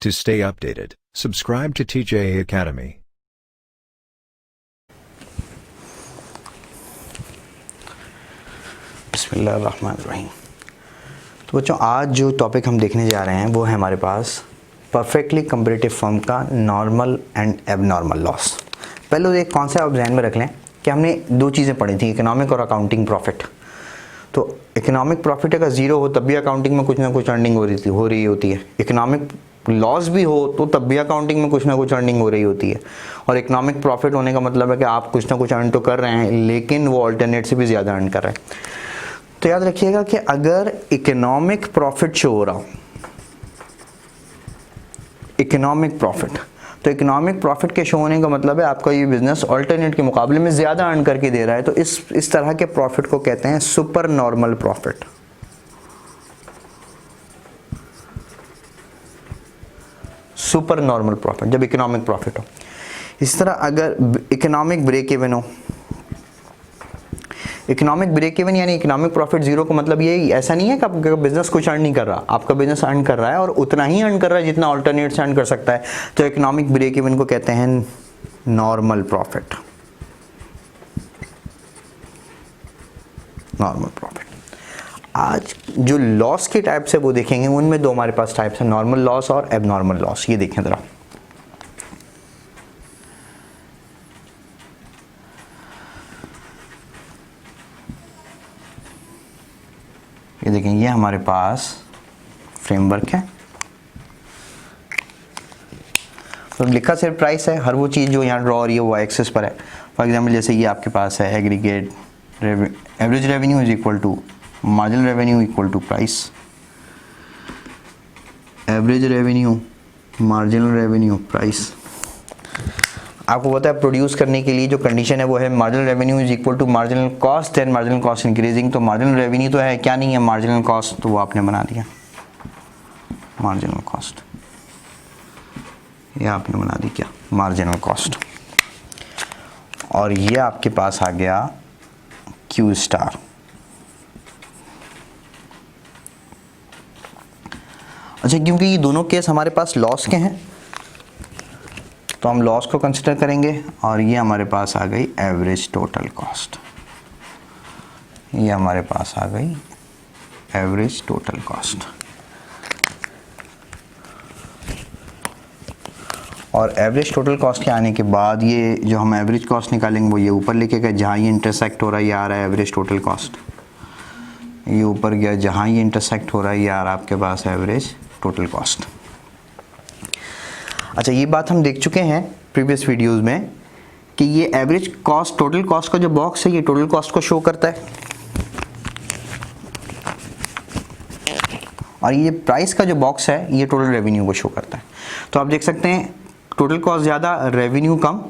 To stay updated, subscribe to TJA Academy. बिस्मिल्लाहिर्रहमानिर्रहीम। तो बच्चों, आज जो टॉपिक हम देखने जा रहे हैं वो है हमारे पास परफेक्टली कंपैरेटिव फर्म का नॉर्मल एंड एबनॉर्मल लॉस। पहले एक कॉन्सेप्ट आप ध्यान में रख लें कि हमने दो चीज़ें पढ़ी थी, इकोनॉमिक और अकाउंटिंग प्रॉफिट। तो इकोनॉमिक प्रॉफिट अगर ज़ीरो हो तब भी अकाउंटिंग में कुछ ना कुछ अर्निंग हो रही होती है। इकोनॉमिक लॉस भी हो तो तब भी अकाउंटिंग में कुछ ना कुछ अर्निंग हो रही होती है। और इकोनॉमिक प्रॉफिट होने का मतलब है कि आप कुछ ना कुछ अर्न तो कर रहे हैं, लेकिन वो अल्टरनेट से भी ज़्यादा अर्न कर रहे हैं। तो याद रखिएगा कि अगर इकोनॉमिक प्रॉफिट शो हो रहा हो, इकोनॉमिक प्रॉफिट, तो इकोनॉमिक प्रॉफिट के शो होने का मतलब है आपका ये बिजनेस अल्टरनेट के मुकाबले में ज़्यादा अर्न करके दे रहा है। तो इस तरह के प्रॉफिट को कहते हैं super normal profit. Super normal profit जब इकोनॉमिक प्रॉफिट हो। इस तरह अगर इकोनॉमिक ब्रेक इवन हो, इकोनॉमिक ब्रेक इवन यानी इकोनॉमिक प्रॉफिट जीरो का मतलब ये ऐसा नहीं है कि आपका बिजनेस कुछ अर्न नहीं कर रहा, आपका बिजनेस अर्न कर रहा है और उतना ही अर्न कर रहा है जितना अल्टरनेट से अर्न कर सकता है। तो इकोनॉमिक ब्रेक इवन को कहते हैं नॉर्मल प्रॉफिट। Normal profit. आज जो लॉस के टाइप्स है वो देखेंगे, उनमें दो हमारे पास टाइप्स है, नॉर्मल लॉस और एबनॉर्मल लॉस। ये देखें जरा, ये देखें, ये हमारे पास फ्रेमवर्क है। तो लिखा सिर्फ प्राइस है, हर वो चीज़ जो यहाँ ड्रॉ हो रही है वो एक्सेस पर है। फॉर एग्जांपल जैसे ये आपके पास है aggregate average revenue is equal to marginal revenue equal to price. Average revenue marginal revenue price. आपको पता है प्रोड्यूस करने के लिए जो कंडीशन है वो है marginal revenue is equal to marginal cost then marginal cost increasing. तो मार्जिनल रेवेन्यू तो है, क्या नहीं है, मार्जिनल कॉस्ट, तो वो आपने बना दिया मार्जिनल कॉस्ट। ये आपने बना दी क्या, मार्जिनल कॉस्ट। और ये आपके पास आ गया क्यू स्टार। अच्छा, क्योंकि ये दोनों केस हमारे पास लॉस के हैं तो हम लॉस को कंसिडर करेंगे। और ये हमारे पास आ गई एवरेज टोटल कॉस्ट। ये हमारे पास आ गई एवरेज टोटल कॉस्ट। और एवरेज टोटल कॉस्ट के आने के बाद ये जो हम एवरेज कॉस्ट निकालेंगे वो ये ऊपर लेके गए, जहाँ ये इंटरसेक्ट हो रहा है ये आ रहा है एवरेज टोटल कॉस्ट। ये ऊपर गया, जहाँ ये इंटरसेक्ट हो रहा है ये आ रहा है आपके पास एवरेज टोटल कॉस्ट। अच्छा, ये बात हम देख चुके हैं प्रीवियस वीडियोस में कि ये एवरेज कॉस्ट, टोटल कॉस्ट का जो बॉक्स है ये टोटल कॉस्ट को शो करता है, और ये प्राइस का जो बॉक्स है ये टोटल रेवेन्यू को शो करता है। तो आप देख सकते हैं टोटल कॉस्ट ज़्यादा रेवेन्यू कम,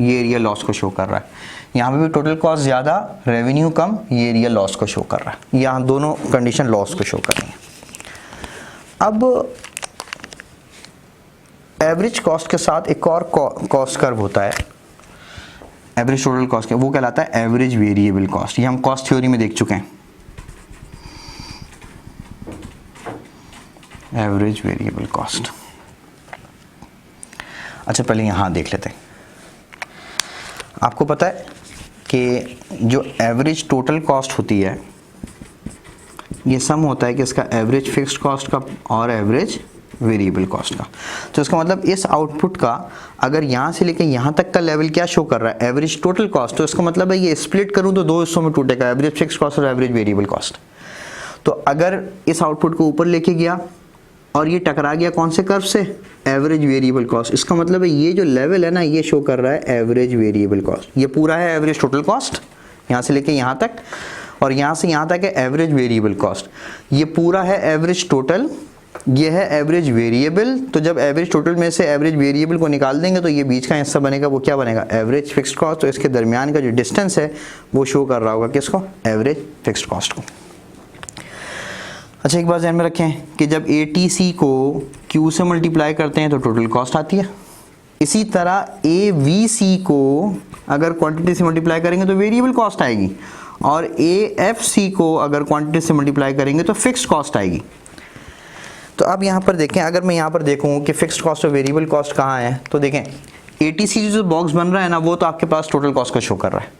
ये एरिया लॉस को शो कर रहा है। यहाँ पे भी टोटल कॉस्ट ज़्यादा रेवेन्यू कम, ये एरिया लॉस को शो कर रहा है। यहाँ दोनों कंडीशन लॉस को शो कर रही हैं। अब एवरेज कॉस्ट के साथ एक और कॉस्ट कर्व होता है, एवरेज टोटल कॉस्ट का, वो कहलाता है एवरेज वेरिएबल कॉस्ट। ये हम कॉस्ट थ्योरी में देख चुके हैं, एवरेज वेरिएबल कॉस्ट। अच्छा, पहले यहाँ देख लेते हैं। आपको पता है कि जो एवरेज टोटल कॉस्ट होती है ये सम होता है कि इसका एवरेज फिक्स्ड कॉस्ट का और एवरेज वेरिएबल कॉस्ट का। तो इसका मतलब इस आउटपुट का अगर यहाँ से लेकर यहाँ तक का लेवल क्या शो कर रहा है, एवरेज टोटल कॉस्ट, तो इसका मतलब है ये स्प्लिट करूँ तो दो हिस्सों में टूटेगा, एवरेज फिक्स्ड कॉस्ट और एवरेज वेरिएबल कॉस्ट। तो अगर इस आउटपुट को ऊपर लेके गया और ये टकरा गया कौन से कर्व से, एवरेज वेरिएबल कॉस्ट, इसका मतलब है ये जो लेवल है ना ये शो कर रहा है एवरेज वेरिएबल कॉस्ट। ये पूरा है एवरेज टोटल कॉस्ट यहाँ से लेके यहाँ तक, और यहाँ से यहाँ तक है एवरेज वेरिएबल कॉस्ट। ये पूरा है एवरेज टोटल, ये है एवरेज वेरिएबल। तो जब एवरेज टोटल में से एवरेज वेरिएबल को निकाल देंगे तो ये बीच का हिस्सा बनेगा, वो क्या बनेगा, एवरेज फिक्स्ड कॉस्ट। तो इसके दरमियान का जो डिस्टेंस है वो शो कर रहा होगा किसको, एवरेज फिक्स्ड कॉस्ट को। अच्छा, एक बात ध्यान में रखें कि जब ATC को Q से मल्टीप्लाई करते हैं तो टोटल कॉस्ट आती है। इसी तरह AVC को अगर क्वांटिटी से मल्टीप्लाई करेंगे तो वेरिएबल कॉस्ट आएगी, और AFC को अगर क्वांटिटी से मल्टीप्लाई करेंगे तो फिक्स्ड कॉस्ट आएगी। तो अब यहाँ पर देखें, अगर मैं यहाँ पर देखूँ कि फिक्स्ड कॉस्ट और वेरिएबल कॉस्ट कहाँ है, तो देखें ATC जो बॉक्स बन रहा है ना, वो तो आपके पास टोटल कॉस्ट को शो कर रहा है।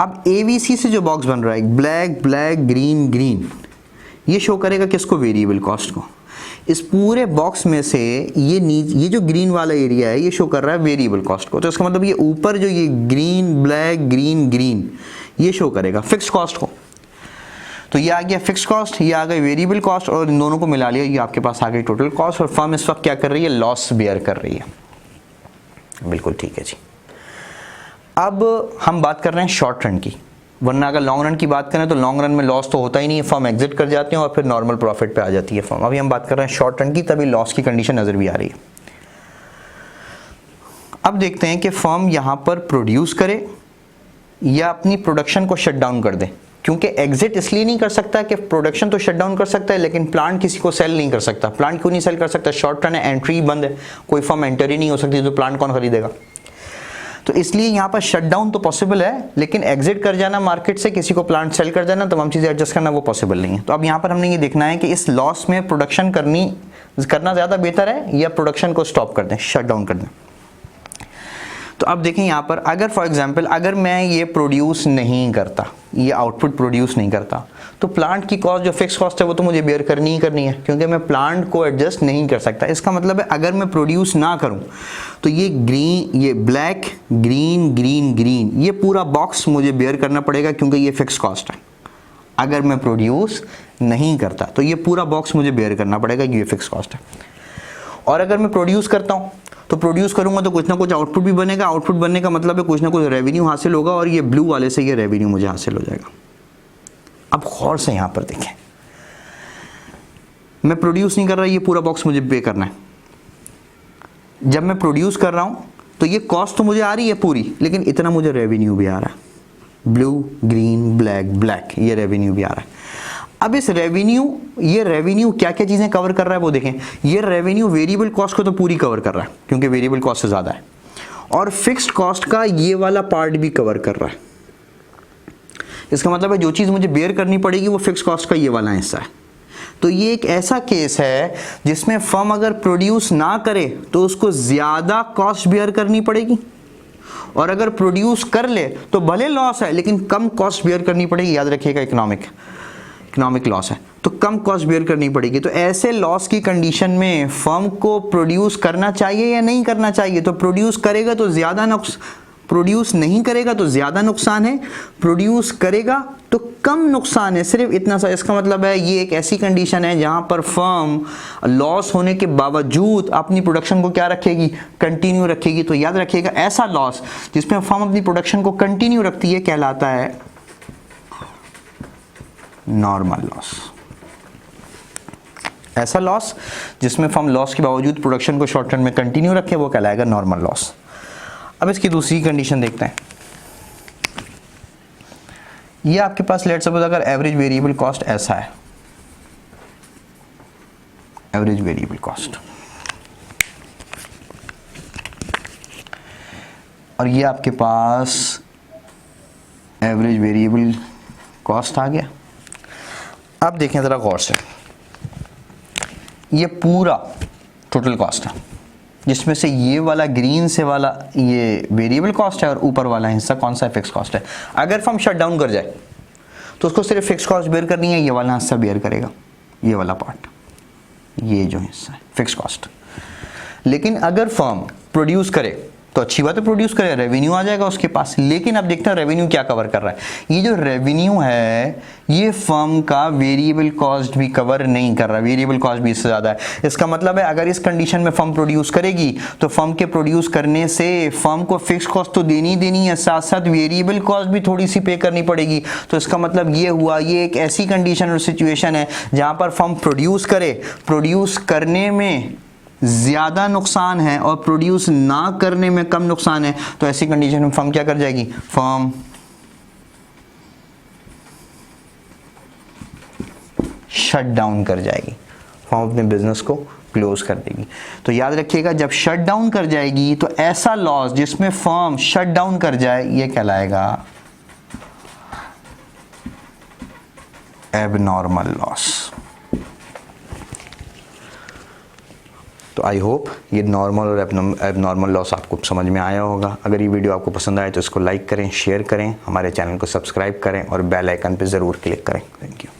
अब AVC से जो बॉक्स बन रहा है, ब्लैक ब्लैक ग्रीन ग्रीन, ये शो करेगा किसको? वेरिएबल कॉस्ट को। इस पूरे बॉक्स में से ये जो ग्रीन वाला एरिया है, ये शो कर रहा है वेरिएबल कॉस्ट को। तो इसका मतलब ये ऊपर जो ये ग्रीन ब्लैक ग्रीन ग्रीन, ये शो करेगा फिक्स्ड कॉस्ट को। तो ये आ गया फिक्स्ड कॉस्ट, ये आ गई वेरिएबल कॉस्ट, और इन दोनों को मिला लिया, ये आपके पास आ गई टोटल कॉस्ट। और फर्म इस वक्त क्या कर रही है? लॉस बेयर कर रही है। बिल्कुल ठीक है जी। अब हम बात कर रहे हैं शॉर्ट रन की, वरना अगर लॉन्ग रन की बात करें तो लॉन्ग रन में लॉस तो होता ही नहीं है, फर्म एग्जिट कर जाती है और फिर नॉर्मल प्रॉफिट पे आ जाती है फर्म। अभी हम बात कर रहे हैं शॉर्ट रन की, तभी लॉस की कंडीशन नजर भी आ रही है। अब देखते हैं कि फर्म यहां पर प्रोड्यूस करे या अपनी प्रोडक्शन को शट डाउन कर दे, क्योंकि एग्जिट इसलिए नहीं कर सकता कि प्रोडक्शन तो शट डाउन कर सकता है लेकिन प्लांट किसी को सेल नहीं कर सकता। प्लांट क्यों नहीं सेल कर सकता? शॉर्ट रन है, एंट्री बंद है, कोई फर्म एंटर ही नहीं हो सकती, तो प्लांट कौन खरीदेगा? तो इसलिए यहाँ पर शट डाउन तो पॉसिबल है, लेकिन एग्जिट कर जाना मार्केट से, किसी को प्लांट सेल कर जाना, तमाम चीज़ें एडजस्ट करना, वो पॉसिबल नहीं है। तो अब यहाँ पर हमने ये देखना है कि इस लॉस में प्रोडक्शन करना ज़्यादा बेहतर है या प्रोडक्शन को स्टॉप कर दें, शट डाउन कर दें। तो अब देखें यहाँ पर, अगर फॉर एग्जांपल अगर मैं ये प्रोड्यूस नहीं करता, ये आउटपुट प्रोड्यूस नहीं करता, तो प्लांट की कॉस्ट जो फिक्स कॉस्ट है वो तो मुझे बेयर करनी ही करनी है, क्योंकि मैं प्लांट को एडजस्ट नहीं कर सकता। इसका मतलब है अगर मैं प्रोड्यूस ना करूं तो ये ग्रीन, ये ब्लैक ग्रीन ग्रीन ग्रीन, ये पूरा बॉक्स मुझे बेयर करना पड़ेगा, क्योंकि ये फिक्स कॉस्ट है। अगर मैं प्रोड्यूस नहीं करता तो ये पूरा बॉक्स मुझे बेयर करना पड़ेगा, ये फिक्स कॉस्ट है। और अगर मैं प्रोड्यूस करता हूँ तो प्रोड्यूस करूंगा तो कुछ ना कुछ आउटपुट भी बनेगा। आउटपुट बनने का मतलब है कुछ ना कुछ रेवेन्यू हासिल होगा, और ये ब्लू वाले से ये रेवेन्यू मुझे हासिल हो जाएगा। अब गौर से यहां पर देखें, मैं प्रोड्यूस नहीं कर रहा, ये पूरा बॉक्स मुझे पे करना है। जब मैं प्रोड्यूस कर रहा हूं तो ये कॉस्ट तो मुझे आ रही है पूरी, लेकिन इतना मुझे रेवेन्यू भी आ रहा है, ब्लू ग्रीन ब्लैक ब्लैक, ये रेवेन्यू भी आ रहा है। अब इस ये रेवेन्यू क्या क्या चीजें कवर कर रहा है वो देखें। ये रेवेन्यू वेरिएबल कॉस्ट को तो पूरी कवर कर रहा है, क्योंकि वेरिएबल कॉस्ट से ज्यादा है, और फिक्स्ड कॉस्ट का ये वाला पार्ट भी कवर कर रहा है। इसका मतलब है जो चीज मुझे बेयर करनी पड़ेगी वो फिक्स्ड कॉस्ट का ये वाला हिस्सा है। तो ये एक ऐसा केस है जिसमें फर्म अगर प्रोड्यूस ना करे तो उसको ज्यादा कॉस्ट बेयर करनी पड़ेगी, और अगर प्रोड्यूस कर ले तो भले लॉस है लेकिन कम कॉस्ट बेयर करनी पड़ेगी। याद रखिएगा, इकोनॉमिक लॉस है तो कम कॉस्ट बेयर करनी पड़ेगी। तो ऐसे लॉस की कंडीशन में फर्म को प्रोड्यूस करना चाहिए या नहीं करना चाहिए? तो प्रोड्यूस करेगा तो ज्यादा प्रोड्यूस नहीं करेगा तो ज्यादा नुकसान है, प्रोड्यूस करेगा तो कम नुकसान है, सिर्फ इतना सा। इसका मतलब है ये एक ऐसी कंडीशन है जहां पर फर्म लॉस होने के बावजूद अपनी प्रोडक्शन को क्या रखेगी? कंटिन्यू रखेगी। तो याद रखिएगा, ऐसा लॉस जिसमें फर्म अपनी प्रोडक्शन को कंटिन्यू रखती है कहलाता है नॉर्मल लॉस। ऐसा लॉस जिसमें फर्म लॉस के बावजूद प्रोडक्शन को शॉर्ट टर्म में कंटिन्यू रखे वो कहलाएगा नॉर्मल लॉस। अब इसकी दूसरी कंडीशन देखते हैं। ये आपके पास लेट्स सपोज अगर एवरेज वेरिएबल कॉस्ट ऐसा है, एवरेज वेरिएबल कॉस्ट, और ये आपके पास एवरेज वेरिएबल कॉस्ट आ गया। अब देखें जरा गौर से, ये पूरा टोटल कॉस्ट है जिसमें से ये वाला ग्रीन से वाला ये वेरिएबल कॉस्ट है और ऊपर वाला हिस्सा कौन सा है? फिक्स कॉस्ट है। अगर फर्म शट डाउन कर जाए तो उसको सिर्फ फिक्स कॉस्ट बेयर करनी है, ये वाला हिस्सा बेयर करेगा, ये वाला पार्ट, ये जो हिस्सा है फिक्स कॉस्ट। लेकिन अगर फर्म प्रोड्यूस करे तो अच्छी बात है, प्रोड्यूस करे, रेवेन्यू आ जाएगा उसके पास। लेकिन अब देखते हैं रेवेन्यू क्या कवर कर रहा है। ये जो रेवेन्यू है ये फर्म का वेरिएबल कॉस्ट भी कवर नहीं कर रहा, वेरिएबल कॉस्ट भी इससे ज्यादा है। इसका मतलब है अगर इस कंडीशन में फर्म प्रोड्यूस करेगी तो फर्म के प्रोड्यूस करने से फर्म को फिक्स कॉस्ट तो देनी देनी है, साथ साथ वेरिएबल कॉस्ट भी थोड़ी सी पे करनी पड़ेगी। तो इसका मतलब ये हुआ, ये एक ऐसी कंडीशन और सिचुएशन है जहां पर फर्म प्रोड्यूस करे, प्रोड्यूस करने में ज्यादा नुकसान है और प्रोड्यूस ना करने में कम नुकसान है। तो ऐसी कंडीशन में फर्म क्या कर जाएगी? फर्म शट डाउन कर जाएगी, फर्म अपने बिजनेस को क्लोज कर देगी। तो याद रखिएगा, जब शट डाउन कर जाएगी तो ऐसा लॉस जिसमें फर्म शट डाउन कर जाए ये कहलाएगा एबनॉर्मल लॉस। तो आई होप ये नॉर्मल और एबनॉर्मल लॉस आपको समझ में आया होगा। अगर ये वीडियो आपको पसंद आए तो इसको लाइक करें, शेयर करें, हमारे चैनल को सब्सक्राइब करें और बेल आइकन पे ज़रूर क्लिक करें। Thank you.